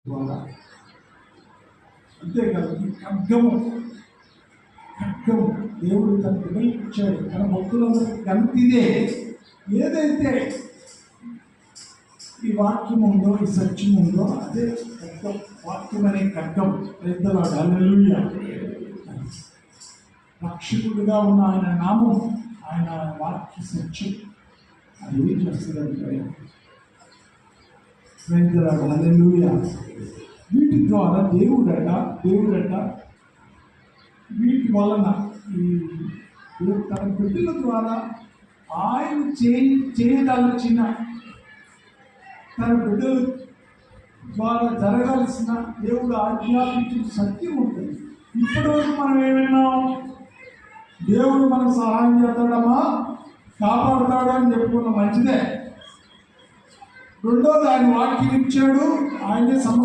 ద్వారా అంతేకాదు ఈ ఖడ్గము దేవుడు తన పిల్లలకి ఇచ్చాడు. తన భక్తులందరికీ కనిపిదే ఏదైతే ఈ వాక్యం ఉందో, ఈ సత్యం ఉందో అదే ఖడ్గం. వాక్యం అనే ఖడ్గం. పెద్దల హల్లెలూయా. రక్షకుడుగా ఉన్న ఆయన నామం, ఆయన వాక్య సత్యం అది ఏం చేస్తుందంటే పెద్దల హల్లెలూయా. వీటి ద్వారా దేవుడట వీటి వలన ఈ తన బిడ్డల ద్వారా ఆయన చేయదలచిన తన బిడ్డల ద్వారా జరగాల్సిన దేవుడు ఆజ్ఞాపించిన సత్యం ఉంటుంది. ఇప్పటివరకు మనం ఏమైనాం, దేవుడు మనకు సహాయం చేస్తాడమ్మా, కాపాడుతాడు అని చెప్పుకున్న మంచిదే. రెండోది ఆయన వాక్యం ఇచ్చాడు, ఆయనే